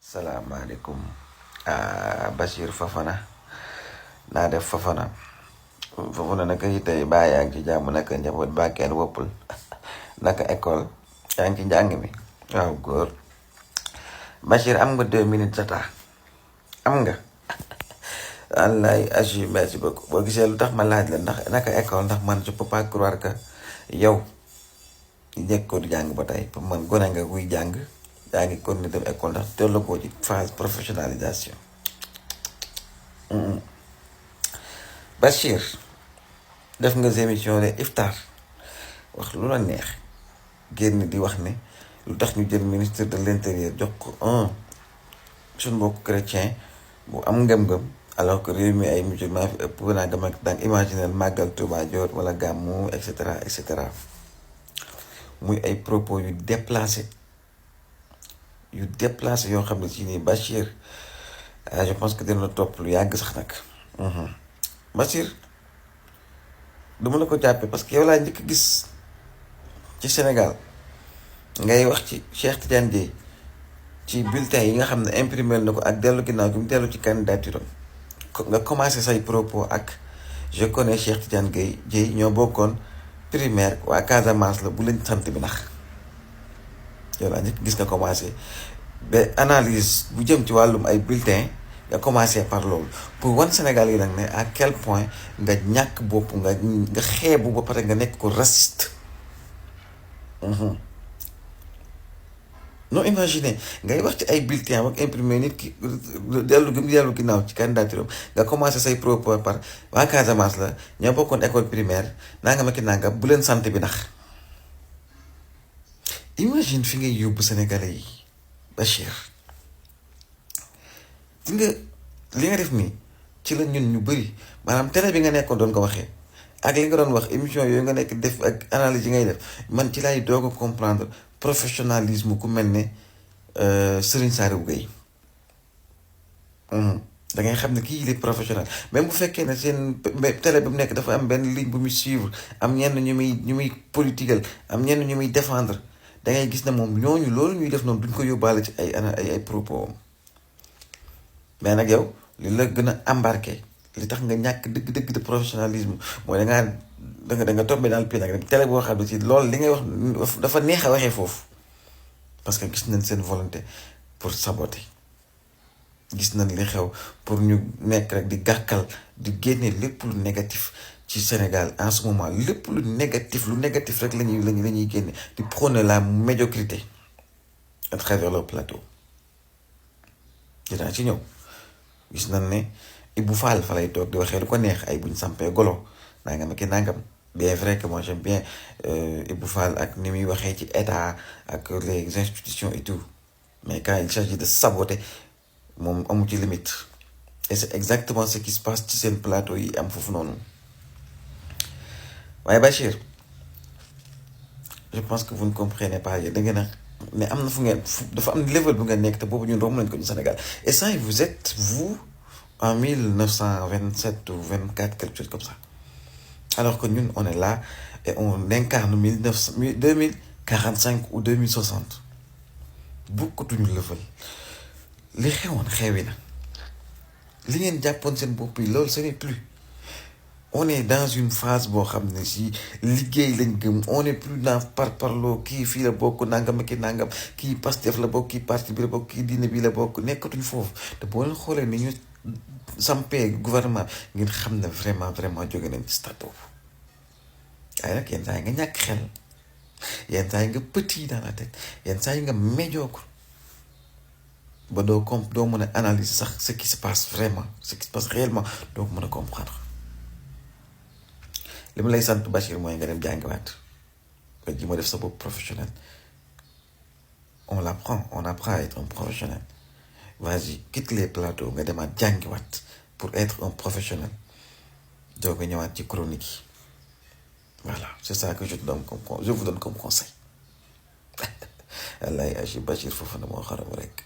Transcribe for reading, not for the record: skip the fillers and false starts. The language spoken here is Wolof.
salaamaaleykum Bachir Fofana naa def Fofana naka yi tey baa yaa ngi ci jàmm naka njaboot baa kenn woppul naka école yaa ngi ci njàng mi waaw góor Bachir am nga 2 minutes tata am nga wallaay agi merci beaucoup boo gisee lu tax ma laaj la ndax naka école ndax man je peux pas croire que yow njëkk ko di jàng ba tey pour man gone nga kuy jàng yaa ngi continuer dem école ndax tollagoo ci phase professionnalisation Bachir def nga émission de iftar wax lu la neex génn di wax ne lu tax ñu jël ministre de l'intérieur jox ko suñ mbokk chrétien bu am ngëm-ngëm alors que réew mi ay musulman fi ëpp naa gam ak daan imaginer màggal Tuubaa jot wala gàmmu et cetera muy ay propos yu déplacé yoo xam ne ci nii Bachir je pense que dina la topp lu yàgg sax nag Bachir duma la ko jàppee parce que yow laa njëkk gis ci Sénégal ngay wax ci Cheikh Tidiane Dièye ci bulletin yi nga xam ne imprimé na ko ak dellu ginnaaw gi mu dellu ci candidature am nga commencé say propos ak je connais Cheikh Tidiane Dièye ñoo bokkoon primaire waa Casamance la bu leen sant bi nax yow laa njëkk gis nga commencé ba analyse bu jëm ci wàllum ay bulletin nga commencé par loolu pour wan Sénégal yi nag ne à quel point nga ñàkk bopp nga xeebu ba pare nga nekk ko raciste non imagine ngay wax ci ay bulletin ak imprimé nit ki dellu ginnaaw ci candidature nga commencé say propos par waa Casamance la ñoo bokkoon école primaire nanga ma ki nanga bu leen sant bi nax imagine fi ngay yóbbu Sénégalais yi Bachir di nga li nga def nii ci la ñun ñu bëri maanaam télé bi nga nekkoon doon ko waxee ak li nga doon wax émission yooyu nga nekk def ak analyse yi ngay def man ci laay doog a comprendre professionnalisme ku mel ne Serigne Saliou Gueye da ngay xam ne kii il est professionnel même bu fekkee ne seen télé bi mu nekk dafa am benn ligne bu muy suivre am ñenn ñu muy politigal am ñenn ñu muy défendre da ngay gis ne moom ñooñu loolu ñuy def noonu duñ ko yóbbaale ci ay propos mais nag yow li la gën a embarqué li tax nga ñàkk dëgg de professionnalisme mooy da nga tombé dans le pied nag télé boo xam ne ci loolu li ngay wax dafa neex a waxee foofu parce que gis nañ seen volonté pour saboter gis nañ li xew pour ñu nekk rek di gàkkal di génne lépp lu négatif ci Sénégal en ce moment lépp lu négatif rek la ñuy génne di prôner la médiocrité à travers le plateau dinaa ci ñëw gis nañ ne Ibou Fall fa lay toog di waxee lu ko neex ay buñ sampee golo nangam ak nangam bien vrai que moi j'aime bien Ibou Fall ak ni muy waxee ci état ak les institutions et tout mais quand il s'agit de saboter moom amu ci limite et c'est exactement ce qui se passe ci seen plateau yi am foofu noonu waaye Bachir je pense que vous ne comprenez pas yéen da ngeen a mais am na fu ngeen dafa am level bu ngeen nekk te boobu ñun romb nañ ko ñu Sénégal et ça vous êtes vous en 1927 ou 24 quelque chose comme ça alors que ñun on est là et on incarne 2045 ou 2060 bokkatuñu level li xewoon xewi na li ngeen jàppoon seen bopp yi loolu ce n'est plus on est dans une phase boo xam ne si liggéey lañ gëm on est plus dans parloo kii fii la bokk nangam ak nangam kii Pastef la bokk kii parti bi la bokk kii diine bi la bokk nekkatuñ foofu te boo leen xoolee ni ñu sampee gouvernement ngeen xam ne vraiment jóge nañ ci stade boobu waaye nag yenn saa yi nga ñàkk xel yenn saa yi nga petit dans la tête yenn saa yi nga médiocre ba doo mën a analyser sax ce qui se passe vraiment ce qui se passe réellement doo ko mën a comprendre li ma lay sant Bachir mooy nga dem jàngiwaat nga ji ma def sa bopp professionnel on apprend à être un professionnel vas-y quitte les plateaux nga demaat jàngiwaat pour être un professionnel doo ko ñëwaat ci chronique yi voilà c'est ça que je vous donne comme conseil wallaay Bachir Fofana moo xaram rek